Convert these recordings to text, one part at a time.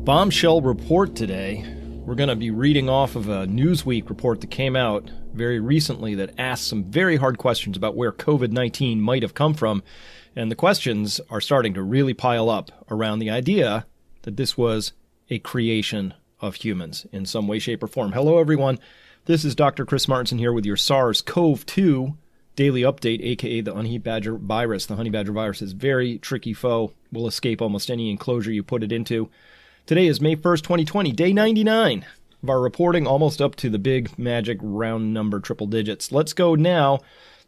Bombshell report today. We're going to be reading off of a Newsweek report that came out very recently that asked some very hard questions about where COVID-19 might have come from. And the questions are starting to really pile up around the idea that this was a creation of humans in some way, shape, or form. Hello, everyone. This is Dr. Chris Martinson here with your SARS-CoV-2 daily update, a.k.a. the honey badger virus. The honey badger virus is a very tricky foe. Will escape almost any enclosure you put it into. Today is May 1st, 2020, day 99 of our reporting, almost up to the big magic round number triple digits. Let's go now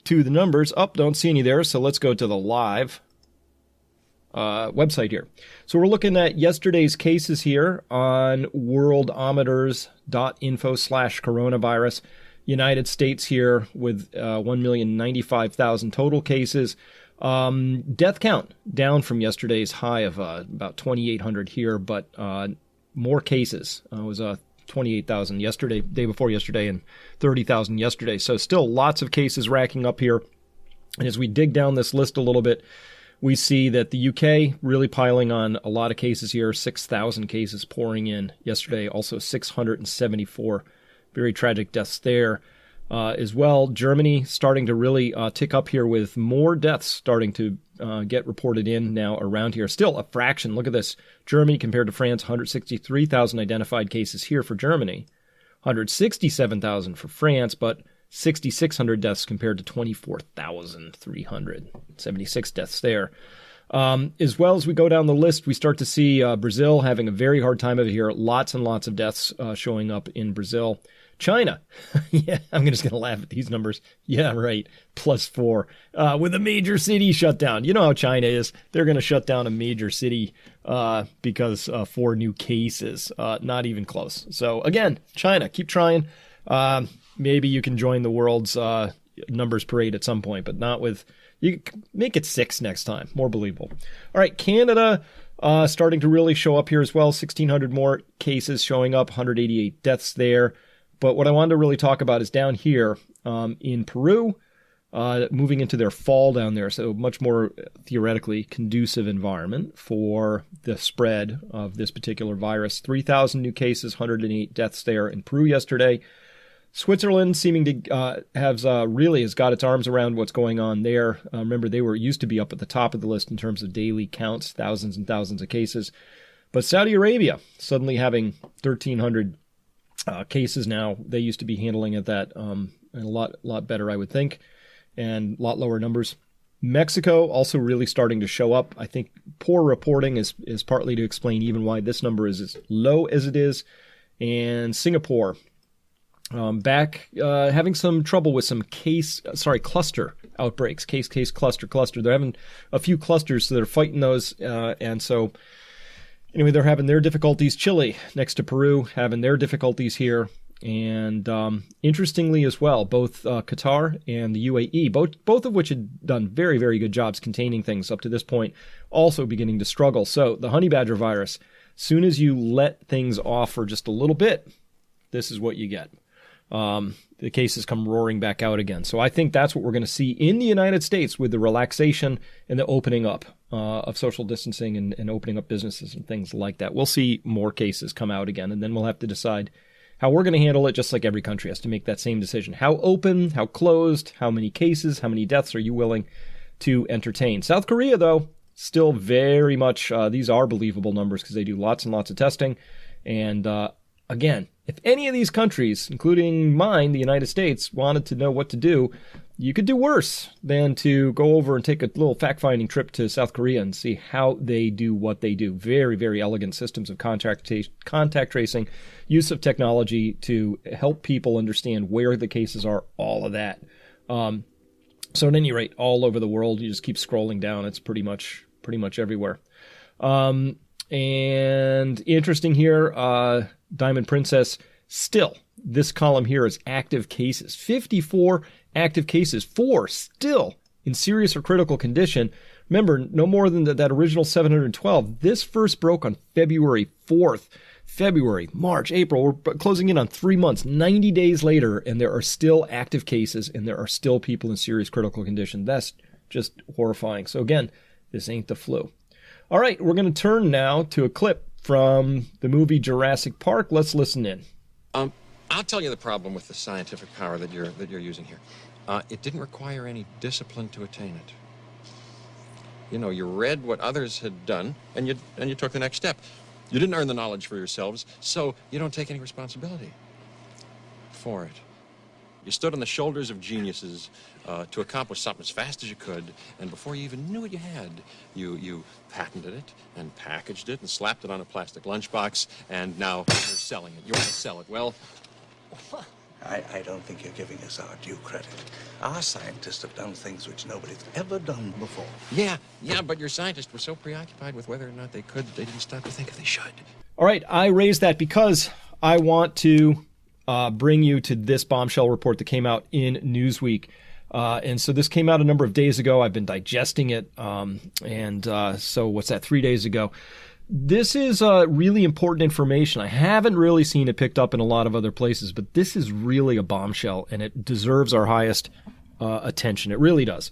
to the numbers. Don't see any there, so let's go to the live website here. So we're looking at yesterday's cases here on worldometers.info/coronavirus. United States here with 1,095,000 total cases. Death count down from yesterday's high of about 2,800 here, but more cases. It was 28,000 yesterday, day before yesterday, and 30,000 yesterday. So still lots of cases racking up here. And as we dig down this list a little bit, we see that the UK really piling on a lot of cases here, 6,000 cases pouring in yesterday, also 674 very tragic deaths there. As well, Germany starting to really tick up here with more deaths starting to get reported in now around here. Still a fraction. Look at this. Germany compared to France, 163,000 identified cases here for Germany, 167,000 for France, but 6,600 deaths compared to 24,376 deaths there. As well as we go down the list, we start to see Brazil having a very hard time of it here. Lots and lots of deaths showing up in Brazil. China, yeah, I'm just going to laugh at these numbers. Yeah, right, +4, with a major city shut down. You know how China is. They're going to shut down a major city because 4 new cases. Not even close. So again, China, keep trying. Maybe you can join the world's numbers parade at some point, but not with, you make it 6 next time. More believable. All right, Canada starting to really show up here as well. 1,600 more cases showing up, 188 deaths there. But what I wanted to really talk about is down here in Peru, moving into their fall down there. So much more theoretically conducive environment for the spread of this particular virus. 3,000 new cases, 108 deaths there in Peru yesterday. Switzerland seeming to has got its arms around what's going on there. Remember, they used to be up at the top of the list in terms of daily counts, thousands and thousands of cases. But Saudi Arabia suddenly having 1,300 cases now. They used to be handling it that and a lot better, I would think, and a lot lower numbers. Mexico also really starting to show up. I think poor reporting is partly to explain even why this number is as low as it is. And Singapore back having some trouble with some cluster outbreaks. Case, cluster. They're having a few clusters, so they're fighting those, and so anyway, they're having their difficulties. Chile, next to Peru, having their difficulties here. And interestingly as well, both Qatar and the UAE, both of which had done very, very good jobs containing things up to this point, also beginning to struggle. So the honey badger virus, soon as you let things off for just a little bit, this is what you get. The cases come roaring back out again. So I think that's what we're going to see in the United States with the relaxation and the opening up of social distancing and opening up businesses and things like that. We'll see more cases come out again, and then we'll have to decide how we're going to handle it, just like every country has to make that same decision. How open, how closed, how many cases, how many deaths are you willing to entertain? South Korea, though, still very much, these are believable numbers because they do lots and lots of testing. And again, if any of these countries, including mine, the United States, wanted to know what to do, you could do worse than to go over and take a little fact-finding trip to South Korea and see how they do what they do. Very, very elegant systems of contact tracing, use of technology to help people understand where the cases are, all of that. So at any rate, all over the world, you just keep scrolling down. It's pretty much everywhere. And interesting here, Diamond Princess, still, this column here is active cases. 54 active cases, 4 still in serious or critical condition. Remember, no more than that original 712. This first broke on February 4th. February, March, April, we're closing in on 3 months, 90 days later, and there are still active cases, and there are still people in serious critical condition. That's just horrifying. So again, this ain't the flu. All right, we're going to turn now to a clip from the movie Jurassic Park. Let's listen in. I'll tell you the problem with the scientific power that you're using here. It didn't require any discipline to attain it. You know, you read what others had done, and you took the next step. You didn't earn the knowledge for yourselves, so you don't take any responsibility for it. You stood on the shoulders of geniuses to accomplish something as fast as you could, and before you even knew what you had, you patented it and packaged it and slapped it on a plastic lunchbox, and now you're selling it. You want to sell it. Well, I don't think you're giving us our due credit. Our scientists have done things which nobody's ever done before. Yeah, but your scientists were so preoccupied with whether or not they didn't stop to think if they should. All right, I raised that because I want to bring you to this bombshell report that came out in Newsweek. And so this came out a number of days ago. I've been digesting it. So what's that, 3 days ago? This is really important information. I haven't really seen it picked up in a lot of other places, but this is really a bombshell, and it deserves our highest attention. It really does.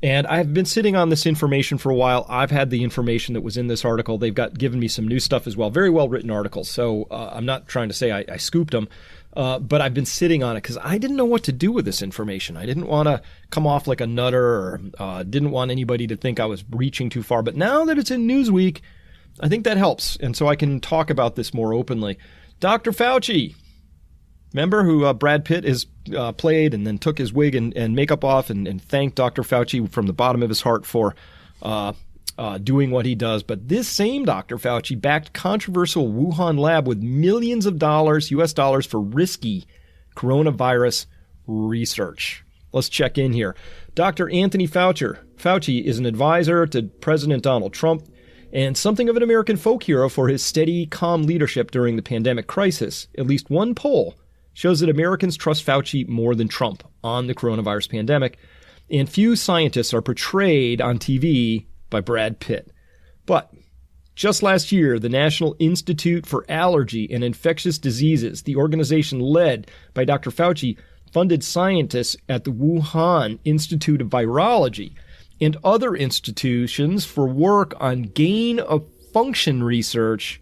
And I've been sitting on this information for a while. I've had the information that was in this article. They've given me some new stuff as well. Very well-written articles. So I'm not trying to say I scooped them, but I've been sitting on it because I didn't know what to do with this information. I didn't want to come off like a nutter or didn't want anybody to think I was reaching too far. But now that it's in Newsweek, I think that helps. And so I can talk about this more openly. Dr. Fauci, remember who Brad Pitt is played and then took his wig and makeup off and thanked Dr. Fauci from the bottom of his heart for doing what he does. But this same Dr. Fauci backed controversial Wuhan lab with millions of dollars, US dollars, for risky coronavirus research. Let's check in here. Dr. Anthony Fauci is an advisor to President Donald Trump and something of an American folk hero for his steady, calm leadership during the pandemic crisis. At least one poll shows that Americans trust Fauci more than Trump on the coronavirus pandemic, and few scientists are portrayed on TV by Brad Pitt. But just last year, the National Institute for Allergy and Infectious Diseases, the organization led by Dr. Fauci, funded scientists at the Wuhan Institute of Virology and other institutions for work on gain-of-function research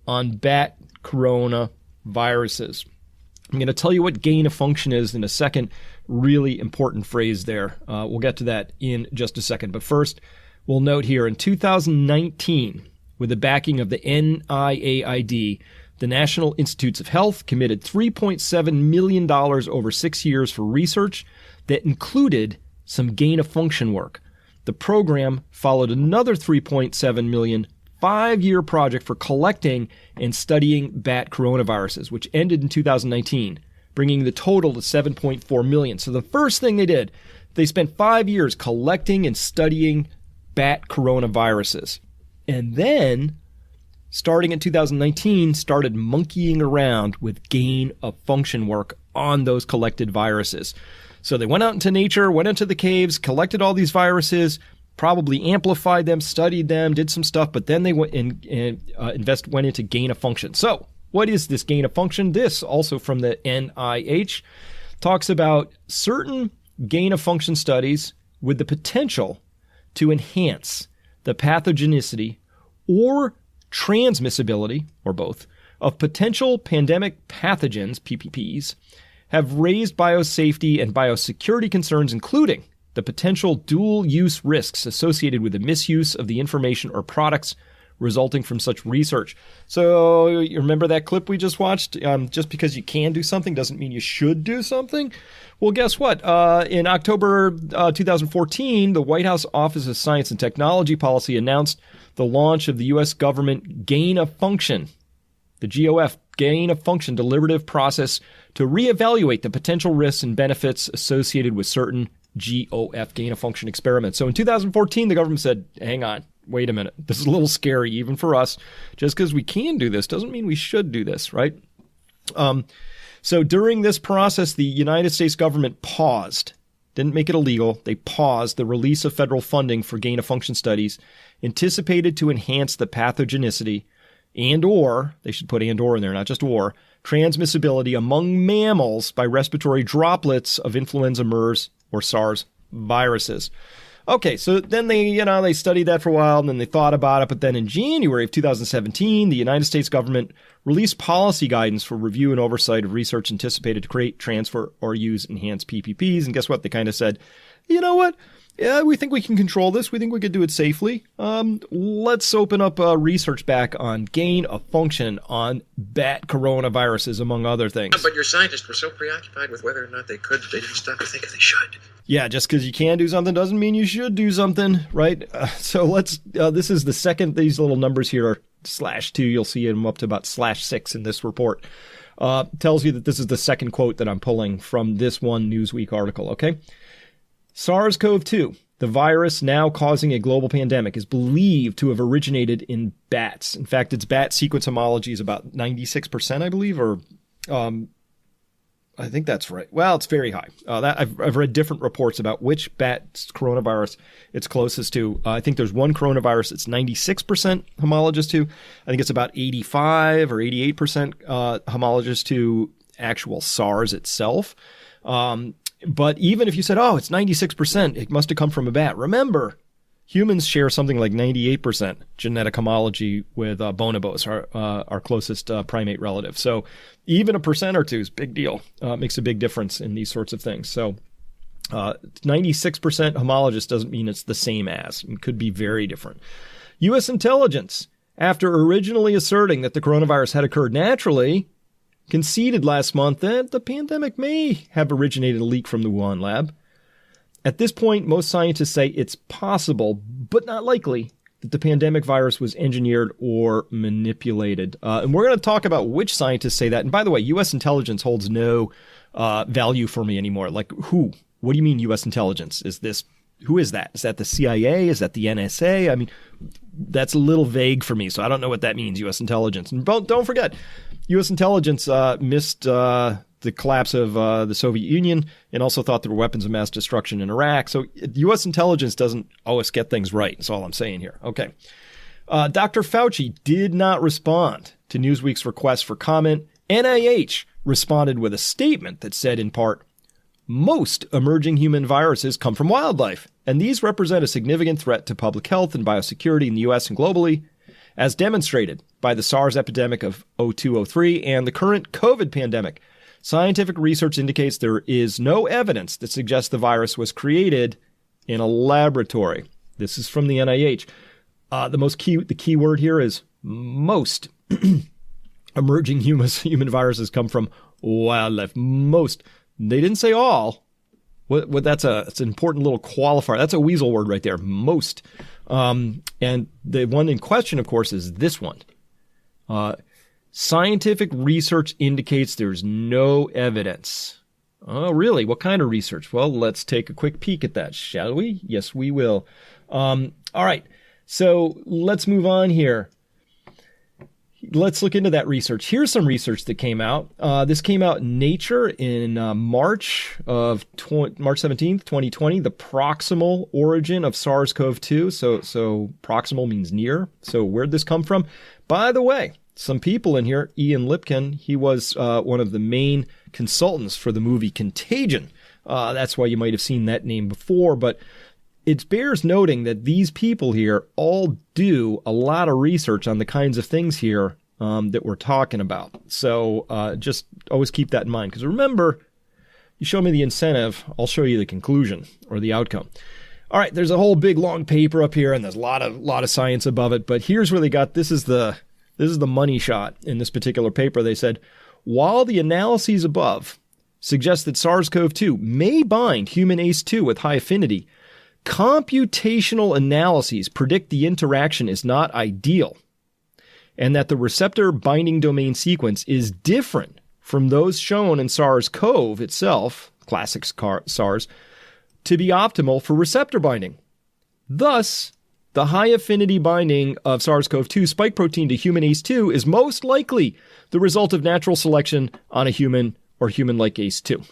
on bat coronaviruses. I'm going to tell you what gain-of-function is in a second. Really important phrase there. We'll get to that in just a second. But first, we'll note here, in 2019, with the backing of the NIAID, the National Institutes of Health committed $3.7 million over 6 years for research that included some gain-of-function work. The program followed another $3.7 million 5-year project for collecting and studying bat coronaviruses, which ended in 2019, bringing the total to $7.4 million. So the first thing they did, they spent 5 years collecting and studying bat coronaviruses. And then, starting in 2019, started monkeying around with gain-of-function work on those collected viruses. So they went out into nature, went into the caves, collected all these viruses, probably amplified them, studied them, did some stuff, but then they went went into gain-of-function. So what is this gain-of-function? This, also from the NIH, talks about certain gain-of-function studies with the potential to enhance the pathogenicity or transmissibility, or both, of potential pandemic pathogens, PPPs, have raised biosafety and biosecurity concerns, including the potential dual-use risks associated with the misuse of the information or products resulting from such research. So you remember that clip we just watched? Just because you can do something doesn't mean you should do something. Well, guess what? In October 2014, the White House Office of Science and Technology Policy announced the launch of the U.S. government gain-of-function, the GOF, gain-of-function deliberative process to reevaluate the potential risks and benefits associated with certain GOF, gain-of-function experiments. So in 2014, the government said, hang on, wait a minute. This is a little scary, even for us. Just because we can do this doesn't mean we should do this, right? So during this process, the United States government paused, didn't make it illegal. They paused the release of federal funding for gain-of-function studies anticipated to enhance the pathogenicity and/or, they should put and/or in there, not just or, transmissibility among mammals by respiratory droplets of influenza, MERS, or SARS viruses. Okay, so then they studied that for a while, and then they thought about it. But then in January of 2017, the United States government released policy guidance for review and oversight of research anticipated to create, transfer, or use enhanced PPPs. And guess what? They kind of said, you know what? Yeah, we think we can control this. We think we could do it safely. Let's open up research back on gain of function on bat coronaviruses, among other things. But your scientists were so preoccupied with whether or not they could, they didn't stop to think if they should. Yeah, just because you can do something doesn't mean you should do something, right? So let's, this is the second, these little numbers here are /2. You'll see them up to about /6 in this report. Tells you that this is the second quote that I'm pulling from this one Newsweek article, okay? SARS-CoV-2, the virus now causing a global pandemic, is believed to have originated in bats. In fact, its bat sequence homology is about 96%, I believe, or I think that's right. Well, it's very high. I've read different reports about which bat coronavirus it's closest to. I think there's one coronavirus that's 96% homologous to. I think it's about 85 or 88% homologous to actual SARS itself. But even if you said, oh, it's 96%, it must have come from a bat. Remember, humans share something like 98% genetic homology with bonobos, our closest primate relative. So even a percent or two is a big deal. Makes a big difference in these sorts of things. So 96% homologous doesn't mean it's the same as. It could be very different. U.S. intelligence, after originally asserting that the coronavirus had occurred naturally, conceded last month that the pandemic may have originated a leak from the Wuhan lab. At this point, most scientists say it's possible, but not likely, that the pandemic virus was engineered or manipulated. And we're going to talk about which scientists say that. And by the way, U.S. intelligence holds no value for me anymore. Like, who? What do you mean U.S. intelligence? Who is that? Is that the CIA? Is that the NSA? I mean, that's a little vague for me, so I don't know what that means, U.S. intelligence. And don't forget, U.S. intelligence missed the collapse of the Soviet Union and also thought there were weapons of mass destruction in Iraq. So U.S. intelligence doesn't always get things right. That's all I'm saying here. Okay. Dr. Fauci did not respond to Newsweek's request for comment. NIH responded with a statement that said, in part, most emerging human viruses come from wildlife, and these represent a significant threat to public health and biosecurity in the U.S. and globally, as demonstrated by the SARS epidemic of 2002-03 and the current COVID pandemic. Scientific research indicates there is no evidence that suggests the virus was created in a laboratory. This is from the NIH. The key word here is most. Emerging human viruses come from wildlife. Most. They didn't say all. It's an important little qualifier. That's a weasel word right there. Most. And the one in question, of course, is this one. Scientific research indicates there's no evidence. Oh, really? What kind of research? Well, let's take a quick peek at that, shall we? Yes, we will. All right. So let's move on here. Let's look into that research. Here's some research that came out. This came out in Nature in March 17th, 2020, the proximal origin of SARS-CoV-2. So proximal means near. So where'd this come from? By the way, some people in here, Ian Lipkin, he was one of the main consultants for the movie Contagion. That's why you might have seen that name before, but it bears noting that these people here all do a lot of research on the kinds of things here that we're talking about. So just always keep that in mind. Because remember, you show me the incentive, I'll show you the conclusion or the outcome. All right, there's a whole big long paper up here, and there's a lot of science above it. But here's where they got, this is the money shot in this particular paper. They said, while the analyses above suggest that SARS-CoV-2 may bind human ACE2 with high affinity, computational analyses predict the interaction is not ideal and that the receptor binding domain sequence is different from those shown in SARS-CoV itself, classic SARS, to be optimal for receptor binding. Thus, the high affinity binding of SARS-CoV-2 spike protein to human ACE2 is most likely the result of natural selection on a human or human-like ACE2.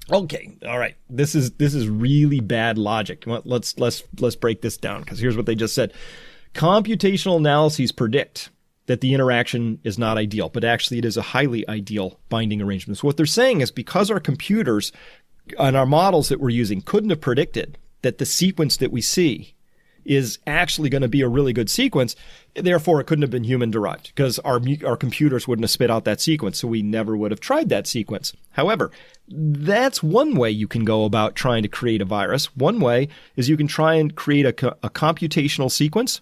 Okay, all right. This is really bad logic. Let's break this down, because here's what they just said. Computational analyses predict that the interaction is not ideal, but actually it is a highly ideal binding arrangement. So what they're saying is because our computers and our models that we're using couldn't have predicted that the sequence that we see is actually going to be a really good sequence. Therefore, it couldn't have been human-derived because our computers wouldn't have spit out that sequence, so we never would have tried that sequence. However, that's one way you can go about trying to create a virus. One way is you can try and create a computational sequence,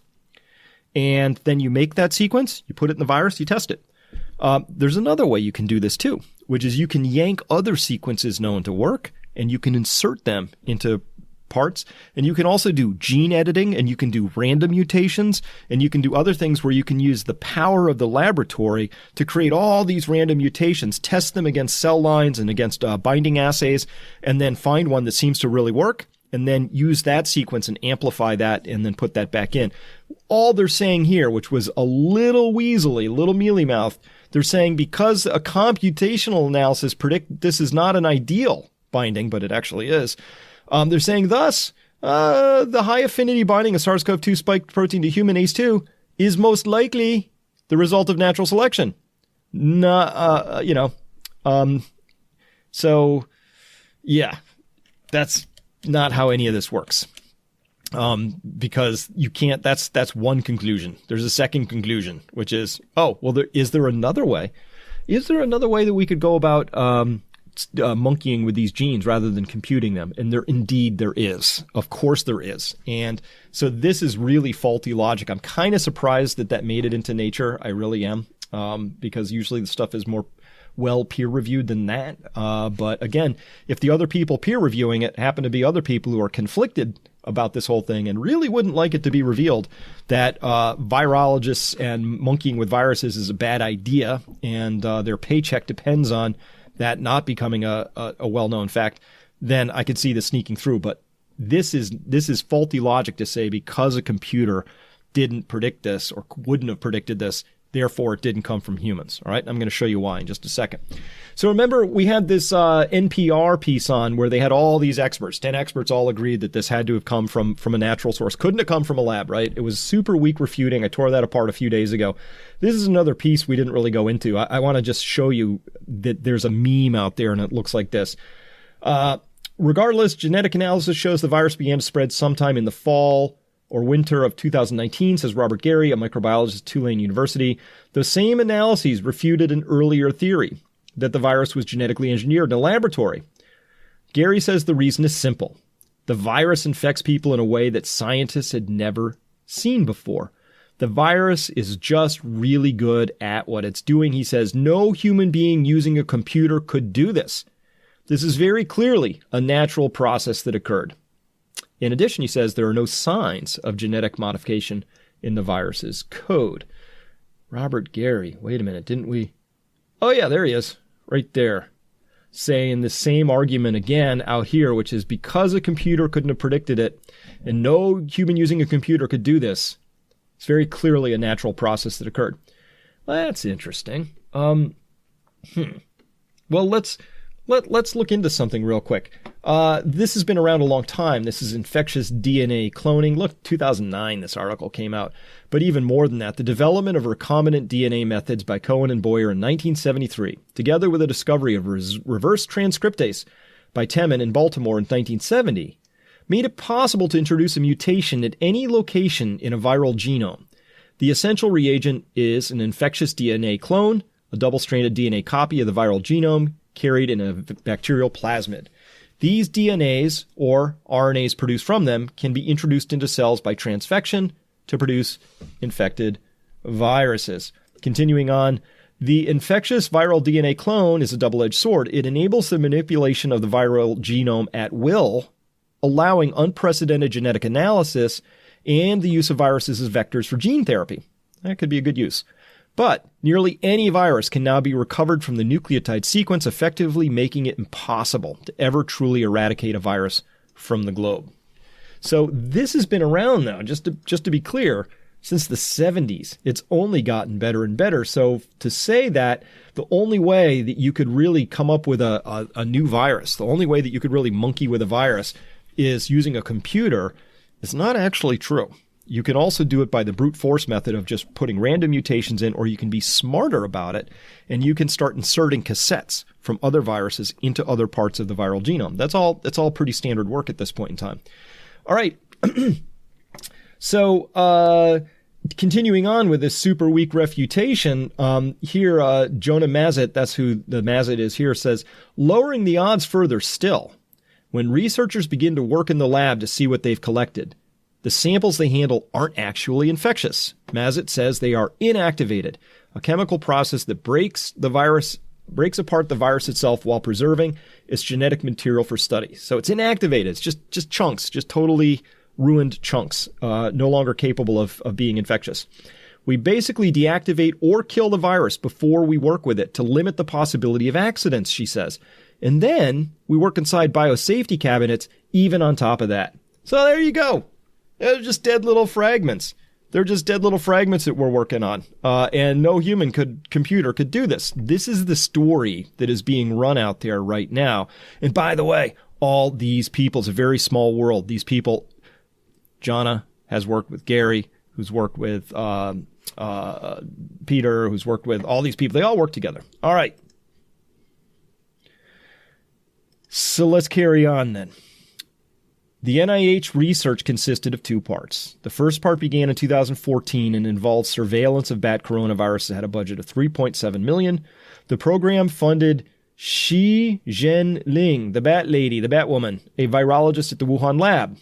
and then you make that sequence, you put it in the virus, you test it. There's another way you can do this too, which is you can yank other sequences known to work, and you can insert them into parts. And you can also do gene editing, and you can do random mutations, and you can do other things where you can use the power of the laboratory to create all these random mutations, test them against cell lines and against binding assays, and then find one that seems to really work, and then use that sequence and amplify that and then put that back in. All they're saying here, which was a little weaselly, a little mealy-mouthed, they're saying because a computational analysis predict this is not an ideal binding, but it actually is. They're saying thus, the high affinity binding of SARS-CoV-2 spike protein to human ACE2 is most likely the result of natural selection. So yeah, that's not how any of this works. Because you can't, that's one conclusion. There's a second conclusion, which is, is there another way? Is there another way that we could go about, monkeying with these genes rather than computing them? And there is. Of course there is. And so this is really faulty logic. I'm kind of surprised that made it into Nature. I really am. Because usually the stuff is more well peer reviewed than that. But again, if the other people peer reviewing it happen to be other people who are conflicted about this whole thing and really wouldn't like it to be revealed that virologists and monkeying with viruses is a bad idea, and their paycheck depends on that not becoming a well-known fact, then I could see this sneaking through. But this is faulty logic to say because a computer didn't predict this or wouldn't have predicted this, therefore it didn't come from humans. All right, I'm going to show you why in just a second. So remember, we had this NPR piece on where they had all these experts. 10 experts all agreed that this had to have come from a natural source. Couldn't have come from a lab, right? It was super weak refuting. I tore that apart a few days ago. This is another piece we didn't really go into. I want to just show you that there's a meme out there, and it looks like this. Regardless, genetic analysis shows the virus began to spread sometime in the fall or winter of 2019, says Robert Gary, a microbiologist at Tulane University. Those same analyses refuted an earlier theory that the virus was genetically engineered in a laboratory. Gary says the reason is simple. The virus infects people in a way that scientists had never seen before. The virus is just really good at what it's doing. He says no human being using a computer could do this. This is very clearly a natural process that occurred. In addition, he says there are no signs of genetic modification in the virus's code. Robert Gary, wait a minute, didn't we? Oh yeah, there he is, right there, saying the same argument again out here, which is because a computer couldn't have predicted it, and no human using a computer could do this, it's very clearly a natural process that occurred. Well, that's interesting. Well, let's look into something real quick. This has been around a long time. This is infectious DNA cloning. Look, 2009, this article came out. But even more than that, the development of recombinant DNA methods by Cohen and Boyer in 1973, together with the discovery of reverse transcriptase by Temin in Baltimore in 1970, made it possible to introduce a mutation at any location in a viral genome. The essential reagent is an infectious DNA clone, a double-stranded DNA copy of the viral genome carried in a bacterial plasmid. These DNAs, or RNAs produced from them, can be introduced into cells by transfection to produce infected viruses. Continuing on, the infectious viral DNA clone is a double-edged sword. It enables the manipulation of the viral genome at will, allowing unprecedented genetic analysis and the use of viruses as vectors for gene therapy. That could be a good use. But nearly any virus can now be recovered from the nucleotide sequence, effectively making it impossible to ever truly eradicate a virus from the globe. So this has been around now, just to be clear, since the 70s. It's only gotten better and better. So to say that the only way that you could really come up with a new virus, the only way that you could really monkey with a virus is using a computer is not actually true. You can also do it by the brute force method of just putting random mutations in, or you can be smarter about it, and you can start inserting cassettes from other viruses into other parts of the viral genome. That's all pretty standard work at this point in time. All right. So, continuing on with this super weak refutation, here, Jonah Mazet, that's who the Mazet is here, says, lowering the odds further still, when researchers begin to work in the lab to see what they've collected, the samples they handle aren't actually infectious. Mazet says they are inactivated, a chemical process that breaks apart the virus itself while preserving its genetic material for study. So it's inactivated. It's just chunks, just totally ruined chunks, no longer capable of being infectious. We basically deactivate or kill the virus before we work with it to limit the possibility of accidents, she says. And then we work inside biosafety cabinets even on top of that. So there you go. They're just dead little fragments. They're just dead little fragments that we're working on. And no human computer could do this. This is the story that is being run out there right now. And by the way, all these people, it's a very small world. These people, Jana has worked with Gary, who's worked with Peter, who's worked with all these people. They all work together. All right. So let's carry on then. The NIH research consisted of two parts. The first part began in 2014 and involved surveillance of bat coronaviruses that had a budget of $3.7 million. The program funded Shi Zhenling, the bat lady, the bat woman, a virologist at the Wuhan lab,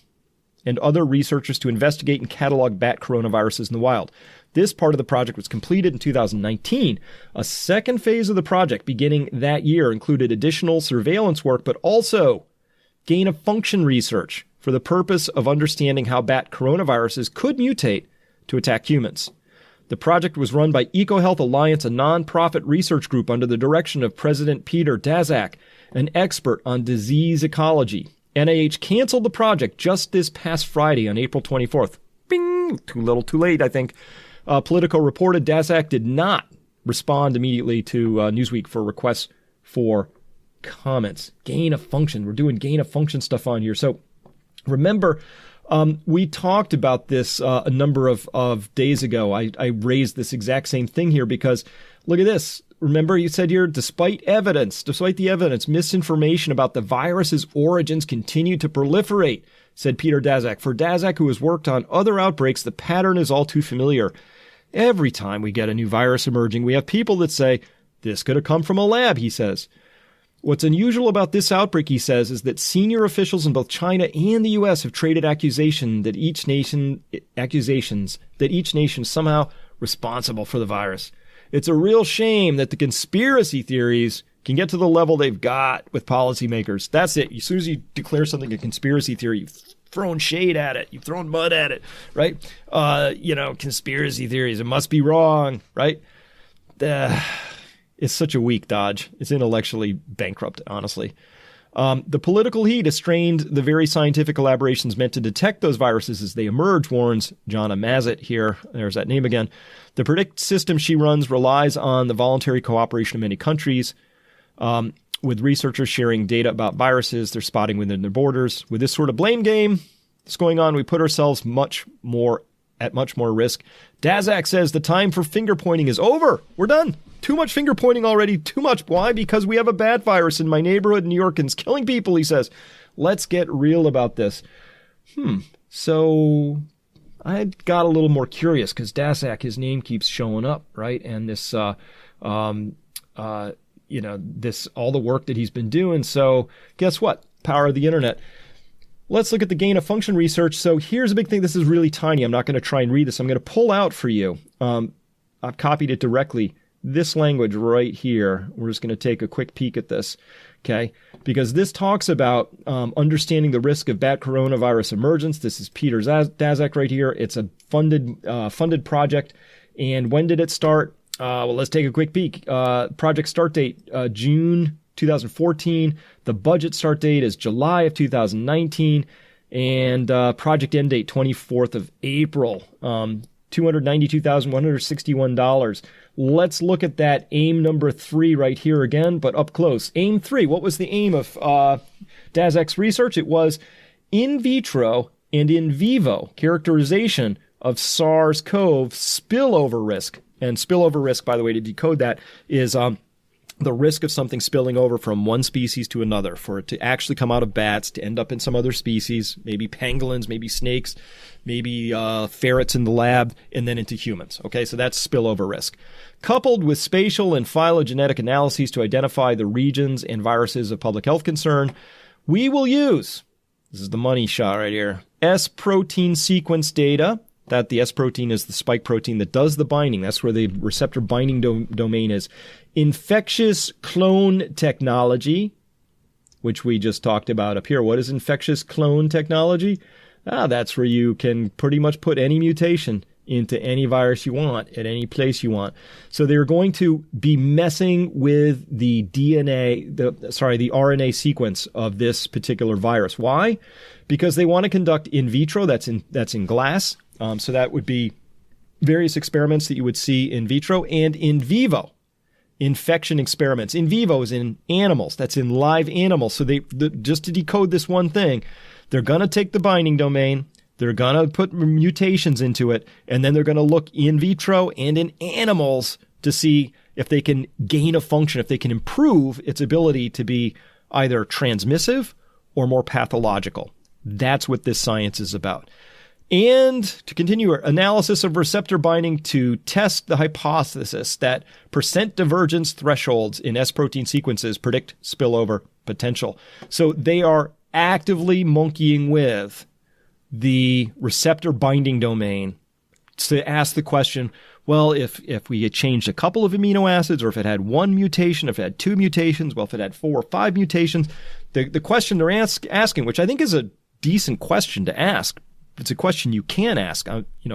and other researchers to investigate and catalog bat coronaviruses in the wild. This part of the project was completed in 2019. A second phase of the project beginning that year included additional surveillance work, but also gain-of-function research for the purpose of understanding how bat coronaviruses could mutate to attack humans. The project was run by EcoHealth Alliance, a nonprofit research group under the direction of President Peter Daszak, an expert on disease ecology. NIH canceled the project just this past Friday on April 24th. Bing! Too little, too late, I think. Politico reported Daszak did not respond immediately to Newsweek for requests for comments. Gain of function. We're doing gain of function stuff on here. So remember, we talked about this a number of days ago. I raised this exact same thing here because look at this. Remember, you said here, despite the evidence, misinformation about the virus's origins continued to proliferate, said Peter Daszak. For Daszak, who has worked on other outbreaks, the pattern is all too familiar. Every time we get a new virus emerging, we have people that say, this could have come from a lab, he says. What's unusual about this outbreak, he says, is that senior officials in both China and the U.S. have traded accusations that each nation is somehow responsible for the virus. It's a real shame that the conspiracy theories can get to the level they've got with policymakers. That's it. As soon as you declare something a conspiracy theory, you've thrown shade at it. You've thrown mud at it, right? Conspiracy theories. It must be wrong, right? It's such a weak dodge. It's intellectually bankrupt, honestly. The political heat has strained the very scientific collaborations meant to detect those viruses as they emerge, warns Jana Mazet here. There's that name again. The PREDICT system she runs relies on the voluntary cooperation of many countries, with researchers sharing data about viruses they're spotting within their borders. With this sort of blame game that's going on, we put ourselves at much more risk. Daszak says the time for finger pointing is over. We're done. Too much finger pointing already. Too much. Why? Because we have a bat virus in my neighborhood in New York and it's killing people, he says. Let's get real about this. So I got a little more curious because Daszak, his name keeps showing up, right? And this, all the work that he's been doing. So guess what? Power of the internet. Let's look at the gain of function research. So here's a big thing. This is really tiny. I'm not going to try and read this. I'm going to pull out for you. I've copied it directly. This language right here. We're just going to take a quick peek at this, okay? Because this talks about understanding the risk of bat coronavirus emergence. This is Peter Daszak right here. It's a funded project. And when did it start? Well, let's take a quick peek. Project start date, June 2014. The budget start date is July of 2019. And project end date, 24th of April. $292,161. Let's look at that aim number 3 right here again, but up close. Aim 3, what was the aim of Daszak's research? It was in vitro and in vivo characterization of SARS-CoV spillover risk. And spillover risk, by the way, to decode that, is the risk of something spilling over from one species to another, for it to actually come out of bats, to end up in some other species, maybe pangolins, maybe snakes, maybe ferrets in the lab, and then into humans. Okay, so that's spillover risk. Coupled with spatial and phylogenetic analyses to identify the regions and viruses of public health concern, we will use, this is the money shot right here, S protein sequence data. That the S protein is the spike protein that does the binding. That's where the receptor binding domain is. Infectious clone technology, which we just talked about up here. What is infectious clone technology? That's where you can pretty much put any mutation into any virus you want at any place you want. So they're going to be messing with the DNA, the RNA sequence of this particular virus. Why? Because they want to conduct in vitro. That's in glass. So that would be various experiments that you would see in vitro, and in vivo infection experiments. In vivo is in animals. That's in live animals. So just to decode this one thing, they're going to take the binding domain, they're going to put mutations into it, and then they're going to look in vitro and in animals to see if they can gain a function, if they can improve its ability to be either transmissive or more pathological. That's what this science is about. And to continue, analysis of receptor binding to test the hypothesis that percent divergence thresholds in S protein sequences predict spillover potential. So they are actively monkeying with the receptor binding domain to ask the question, well, if we had changed a couple of amino acids, or if it had one mutation, if it had two mutations, well, if it had 4 or 5 mutations, the question they're asking, which I think is a decent question to ask, it's a question you can ask.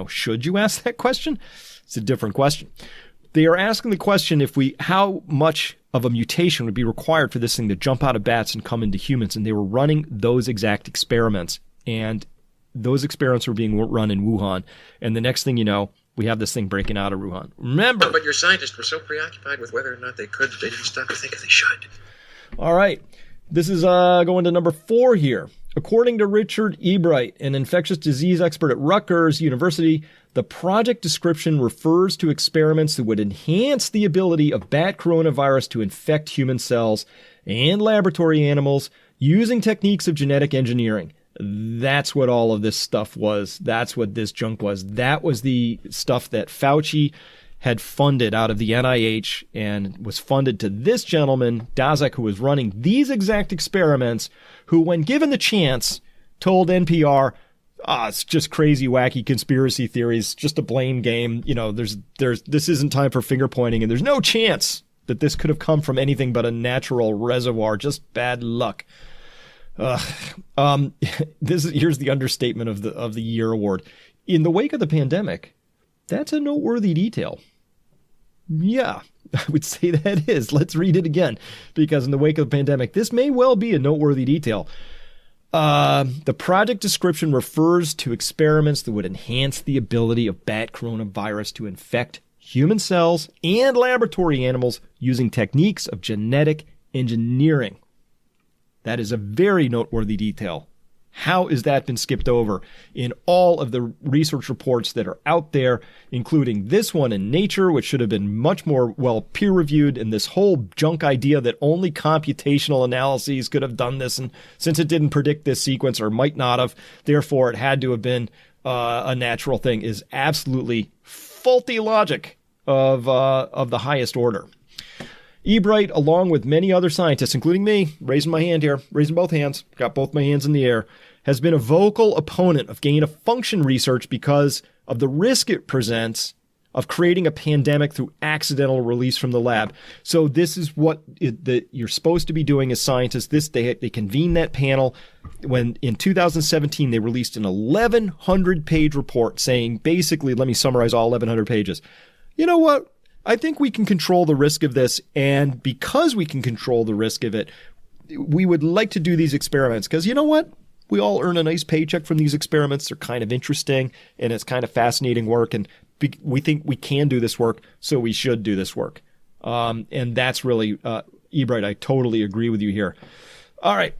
Should you ask that question? It's a different question. They are asking the question how much of a mutation would be required for this thing to jump out of bats and come into humans. And they were running those exact experiments. And those experiments were being run in Wuhan. And the next thing you know, we have this thing breaking out of Wuhan. Remember. But your scientists were so preoccupied with whether or not they could, they didn't stop to think if they should. All right. This is going to number 4 here. According to Richard Ebright, an infectious disease expert at Rutgers University, the project description refers to experiments that would enhance the ability of bat coronavirus to infect human cells and laboratory animals using techniques of genetic engineering. That's what all of this stuff was. That's what this junk was. That was the stuff that Fauci had funded out of the NIH and was funded to this gentleman, Daszak, who was running these exact experiments, who, when given the chance, told NPR, it's just crazy, wacky conspiracy theories, just a blame game. This isn't time for finger pointing, and there's no chance that this could have come from anything but a natural reservoir, just bad luck. Here's the understatement of the year award. In the wake of the pandemic, that's a noteworthy detail. Yeah, I would say that is. Let's read it again, because in the wake of the pandemic, this may well be a noteworthy detail. The project description refers to experiments that would enhance the ability of bat coronavirus to infect human cells and laboratory animals using techniques of genetic engineering. That is a very noteworthy detail. How has that been skipped over in all of the research reports that are out there, including this one in Nature, which should have been much more peer-reviewed, and this whole junk idea that only computational analyses could have done this, and since it didn't predict this sequence, or might not have, therefore it had to have been a natural thing, is absolutely faulty logic of the highest order. Ebright, along with many other scientists, including me, raising my hand here, raising both hands, got both my hands in the air, has been a vocal opponent of gain-of-function research because of the risk it presents of creating a pandemic through accidental release from the lab. So this is what that you're supposed to be doing as scientists. They convened that panel when in 2017 they released an 1,100-page report saying, basically, let me summarize all 1,100 pages. You know what? I think we can control the risk of this, and because we can control the risk of it, we would like to do these experiments, because you know what? We all earn a nice paycheck from these experiments. They're kind of interesting, and it's kind of fascinating work, and we think we can do this work, so we should do this work. And that's really, Ebright, I totally agree with you here. All right.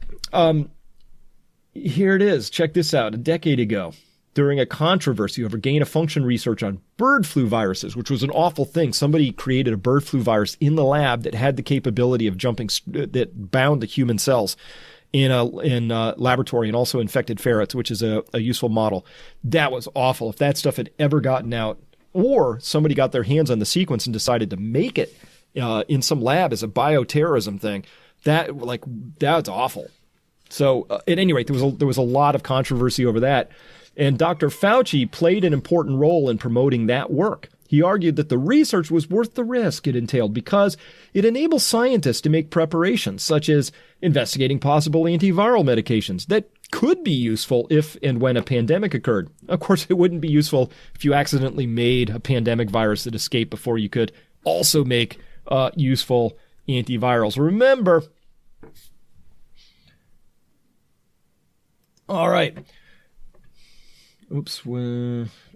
Here it is. Check this out. A decade ago, during a controversy over gain-of-function research on bird flu viruses, which was an awful thing. Somebody created a bird flu virus in the lab that had the capability of that bound to human cells in a laboratory, and also infected ferrets, which is a useful model. That was awful. If that stuff had ever gotten out, or somebody got their hands on the sequence and decided to make it in some lab as a bioterrorism thing, that's awful. So at any rate, there was a lot of controversy over that. And Dr. Fauci played an important role in promoting that work. He argued that the research was worth the risk it entailed because it enables scientists to make preparations, such as investigating possible antiviral medications that could be useful if and when a pandemic occurred. Of course, it wouldn't be useful if you accidentally made a pandemic virus that escaped before you could also make useful antivirals. Remember, all right. Oops.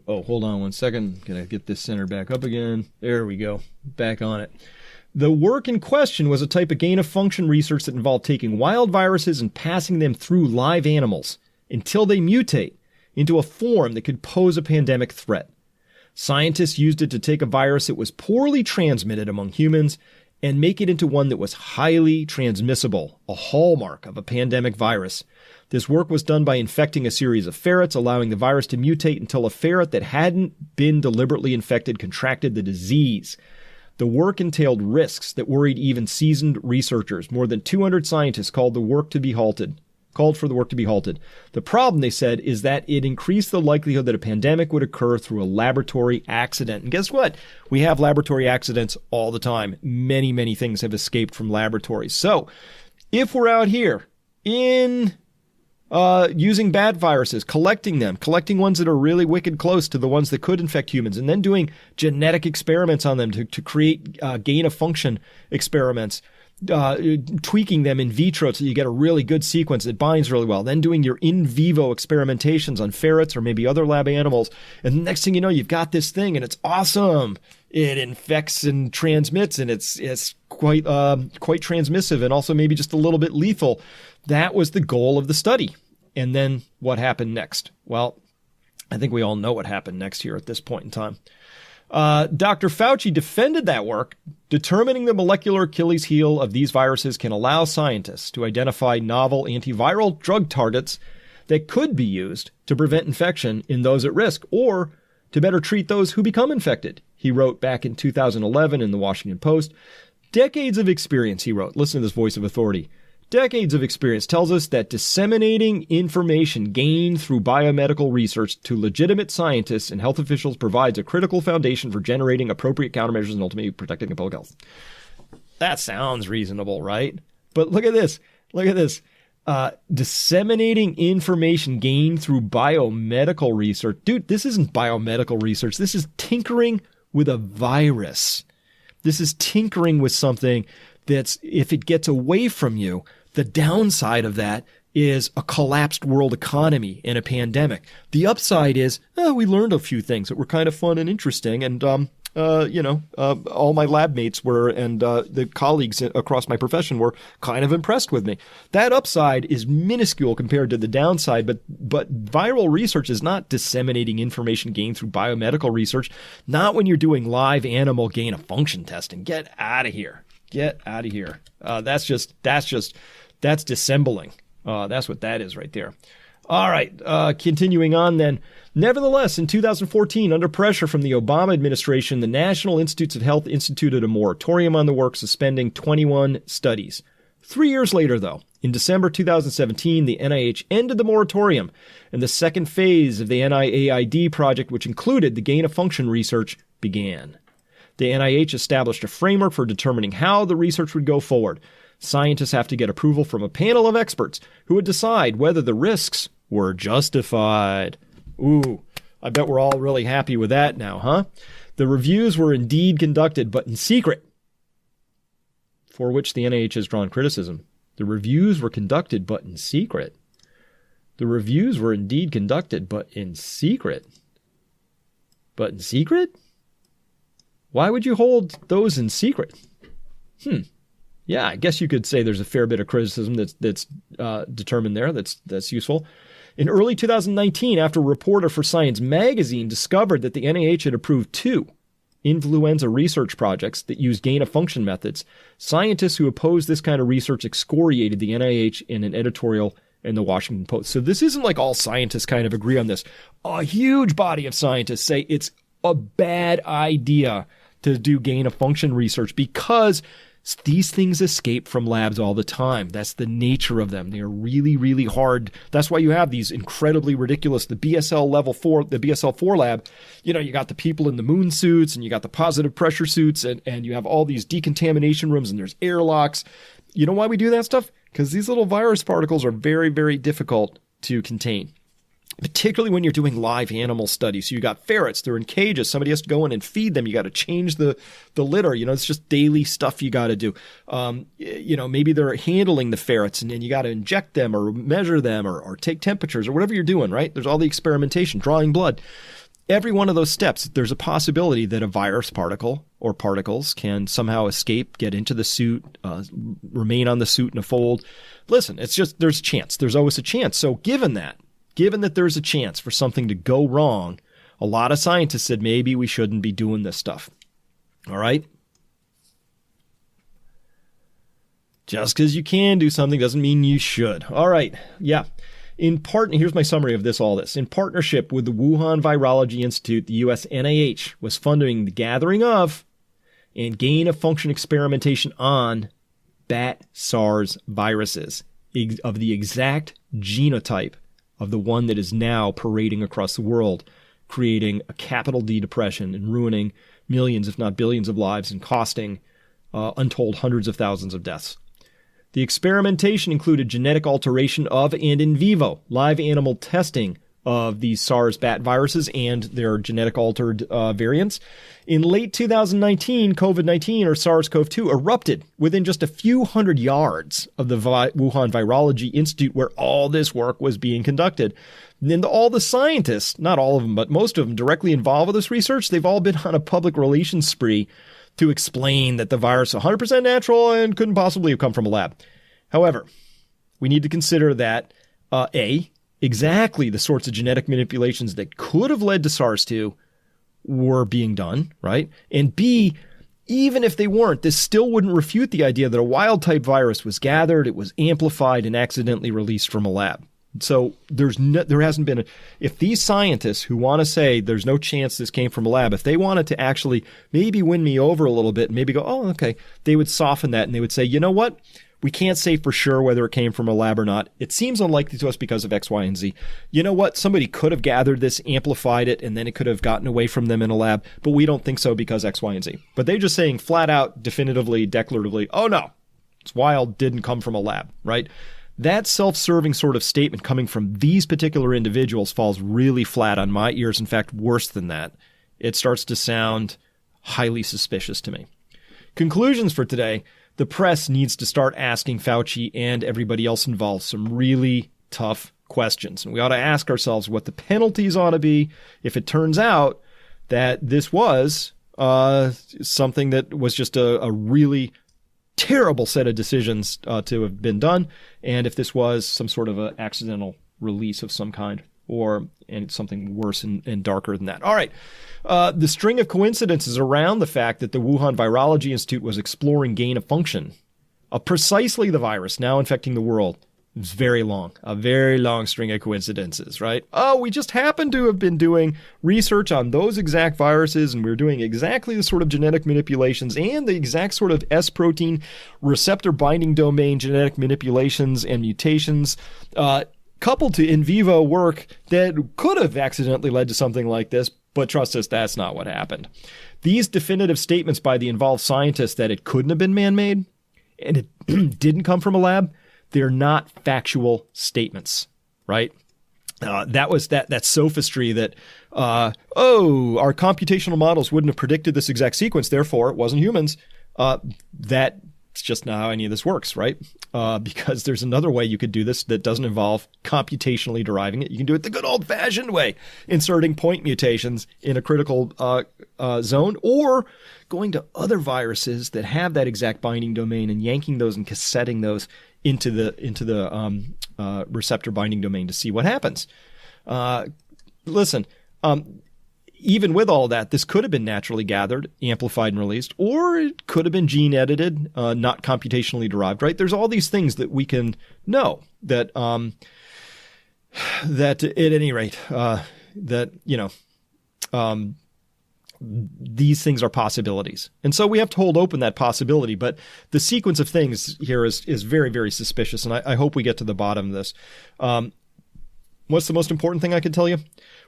Hold on one second. Gonna get this center back up again. There we go. Back on it. The work in question was a type of gain-of-function research that involved taking wild viruses and passing them through live animals until they mutate into a form that could pose a pandemic threat. Scientists used it to take a virus that was poorly transmitted among humans and make it into one that was highly transmissible, a hallmark of a pandemic virus. This work was done by infecting a series of ferrets, allowing the virus to mutate until a ferret that hadn't been deliberately infected contracted the disease. The work entailed risks that worried even seasoned researchers. More than 200 scientists called for the work to be halted. The problem, they said, is that it increased the likelihood that a pandemic would occur through a laboratory accident. And guess what? We have laboratory accidents all the time. Many, many things have escaped from laboratories. So if we're out here in using bad viruses, collecting ones that are really wicked close to the ones that could infect humans, and then doing genetic experiments on them to create gain-of-function experiments, tweaking them in vitro so you get a really good sequence that binds really well, then doing your in vivo experimentations on ferrets or maybe other lab animals, and the next thing you know, you've got this thing and it's awesome. It infects and transmits, and it's quite transmissive and also maybe just a little bit lethal. That was the goal of the study. And then what happened next? Well, I think we all know what happened next here at this point in time. Dr. Fauci defended that work. Determining the molecular Achilles heel of these viruses can allow scientists to identify novel antiviral drug targets that could be used to prevent infection in those at risk or to better treat those who become infected. He wrote back in 2011 in the Washington Post, decades of experience, he wrote, listen to this voice of authority, decades of experience tells us that disseminating information gained through biomedical research to legitimate scientists and health officials provides a critical foundation for generating appropriate countermeasures and ultimately protecting public health. That sounds reasonable, right? But look at this. Disseminating information gained through biomedical research. Dude, this isn't biomedical research. This is tinkering with a virus. This is tinkering with something that's, if it gets away from you, the downside of that is a collapsed world economy and a pandemic. The upside is, we learned a few things that were kind of fun and interesting. And, all my lab mates were, and the colleagues across my profession were kind of impressed with me. That upside is minuscule compared to the downside, but viral research is not disseminating information gained through biomedical research, not when you're doing live animal gain-of-function testing. Get out of here. That's dissembling. That's what that is right there. All right. Continuing on then. Nevertheless, in 2014, under pressure from the Obama administration, the National Institutes of Health instituted a moratorium on the work, suspending 21 studies. 3 years later, though, in December 2017, the NIH ended the moratorium, and the second phase of the NIAID project, which included the gain-of-function research, began. The NIH established a framework for determining how the research would go forward. Scientists have to get approval from a panel of experts who would decide whether the risks were justified. Ooh, I bet we're all really happy with that now, huh? The reviews were indeed conducted, but in secret, for which the NIH has drawn criticism. The reviews were conducted, but in secret. The reviews were indeed conducted, but in secret. But in secret? Why would you hold those in secret? Yeah, I guess you could say there's a fair bit of criticism that's determined there. That's useful. In early 2019, after a reporter for Science magazine discovered that the NIH had approved 2 influenza research projects that use gain-of-function methods, scientists who opposed this kind of research excoriated the NIH in an editorial in the Washington Post. So this isn't like all scientists kind of agree on this. A huge body of scientists say it's a bad idea to do gain-of-function research because these things escape from labs all the time. That's the nature of them. They are really, really hard. That's why you have these incredibly ridiculous, the BSL-4 lab, you got the people in the moon suits and you got the positive pressure suits and you have all these decontamination rooms and there's airlocks. You know why we do that stuff? Because these little virus particles are very, very difficult to contain, particularly when you're doing live animal studies. So you got ferrets, they're in cages. Somebody has to go in and feed them. You got to change the litter. It's just daily stuff you got to do. Maybe they're handling the ferrets and then you got to inject them or measure them or take temperatures or whatever you're doing, right? There's all the experimentation, drawing blood. Every one of those steps, there's a possibility that a virus particle or particles can somehow escape, get into the suit, remain on the suit in a fold. Listen, it's just, there's a chance. There's always a chance. So given that there's a chance for something to go wrong, a lot of scientists said maybe we shouldn't be doing this stuff. All right? Just because you can do something doesn't mean you should. All right. Yeah. Here's my summary of all this. In partnership with the Wuhan Virology Institute, the U.S. NIH was funding the gathering of and gain-of-function experimentation on bat SARS viruses of the exact genotype of the one that is now parading across the world, creating a capital D depression and ruining millions, if not billions of lives and costing untold hundreds of thousands of deaths. The experimentation included genetic alteration of and in vivo live animal testing of these SARS bat viruses and their genetic altered variants. In late 2019, COVID-19 or SARS-CoV-2 erupted within just a few hundred yards of the Wuhan Virology Institute where all this work was being conducted. And all the scientists, not all of them, but most of them directly involved with this research, they've all been on a public relations spree to explain that the virus is 100% natural and couldn't possibly have come from a lab. However, we need to consider that, exactly the sorts of genetic manipulations that could have led to SARS-2 were being done, right? And B, even if they weren't, this still wouldn't refute the idea that a wild-type virus was gathered, it was amplified, and accidentally released from a lab. So there hasn't been if these scientists who want to say there's no chance this came from a lab, if they wanted to actually maybe win me over a little bit and maybe go, oh, okay, they would soften that and they would say, you know what? We can't say for sure whether it came from a lab or not. It seems unlikely to us because of X, Y, and Z. You know what? Somebody could have gathered this, amplified it, and then it could have gotten away from them in a lab, but we don't think so because X, Y, and Z. But they're just saying flat out, definitively, declaratively, oh no, it's wild, didn't come from a lab, right? That self-serving sort of statement coming from these particular individuals falls really flat on my ears. In fact, worse than that. It starts to sound highly suspicious to me. Conclusions for today. The press needs to start asking Fauci and everybody else involved some really tough questions. And we ought to ask ourselves what the penalties ought to be if it turns out that this was something that was just a really terrible set of decisions to have been done, and if this was some sort of an accidental release of some kind, and something worse and darker than that. All right. The string of coincidences around the fact that the Wuhan Virology Institute was exploring gain of function of precisely the virus now infecting the world is very long, a very long string of coincidences, right? Oh, we just happen to have been doing research on those exact viruses, and we're doing exactly the sort of genetic manipulations and the exact sort of S protein receptor binding domain genetic manipulations and mutations, coupled to in vivo work that could have accidentally led to something like this, but trust us, that's not what happened. These definitive statements by the involved scientists that it couldn't have been man-made and it didn't come from a lab, they're not factual statements, right? That was that sophistry that, our computational models wouldn't have predicted this exact sequence, therefore it wasn't humans. That's just not how any of this works, right? Because there's another way you could do this that doesn't involve computationally deriving it. You can do it the good old-fashioned way, inserting point mutations in a critical zone, or going to other viruses that have that exact binding domain and yanking those and cassetting those into the receptor binding domain to see what happens. Listen, even with all that, this could have been naturally gathered, amplified, and released, or it could have been gene edited, not computationally derived, right? There's all these things that we can know that at any rate, these things are possibilities. And so we have to hold open that possibility. But the sequence of things here is very, very suspicious. And I hope we get to the bottom of this. What's the most important thing I can tell you?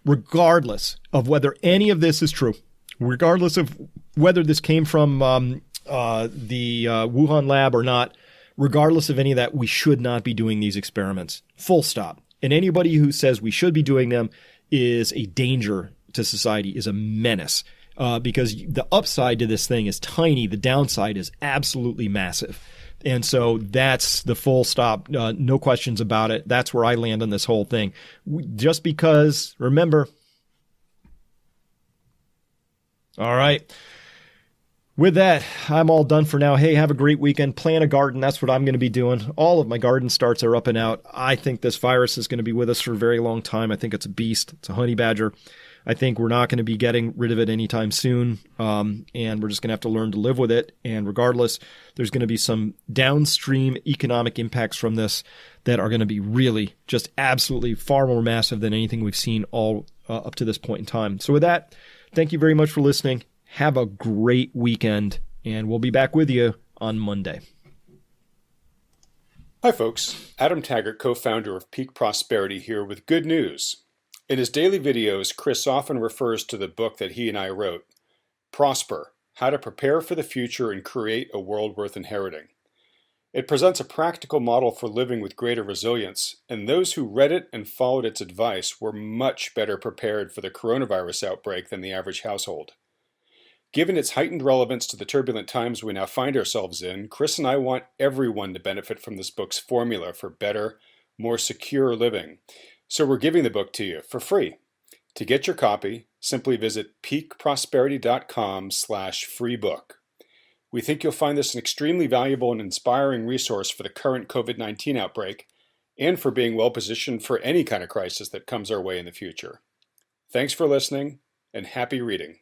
Regardless of whether any of this is true, regardless of whether this came from the Wuhan lab or not, regardless of any of that, we should not be doing these experiments. Full stop. And anybody who says we should be doing them is a danger to society, is a menace. Because the upside to this thing is tiny. The downside is absolutely massive. And so that's the full stop. No questions about it. That's where I land on this whole thing. Just because, remember. All right. With that, I'm all done for now. Hey, have a great weekend. Plant a garden. That's what I'm going to be doing. All of my garden starts are up and out. I think this virus is going to be with us for a very long time. I think it's a beast. It's a honey badger. I think we're not going to be getting rid of it anytime soon, and we're just going to have to learn to live with it. And regardless, there's going to be some downstream economic impacts from this that are going to be really just absolutely far more massive than anything we've seen all up to this point in time. So with that, thank you very much for listening. Have a great weekend, and we'll be back with you on Monday. Hi, folks. Adam Taggart, co-founder of Peak Prosperity, here with good news. In his daily videos, Chris often refers to the book that he and I wrote, Prosper, How to Prepare for the Future and Create a World Worth Inheriting. It presents a practical model for living with greater resilience, and those who read it and followed its advice were much better prepared for the coronavirus outbreak than the average household. Given its heightened relevance to the turbulent times we now find ourselves in, Chris and I want everyone to benefit from this book's formula for better, more secure living. So we're giving the book to you for free. To get your copy, simply visit peakprosperity.com/freebook. We think you'll find this an extremely valuable and inspiring resource for the current COVID-19 outbreak and for being well positioned for any kind of crisis that comes our way in the future. Thanks for listening and happy reading.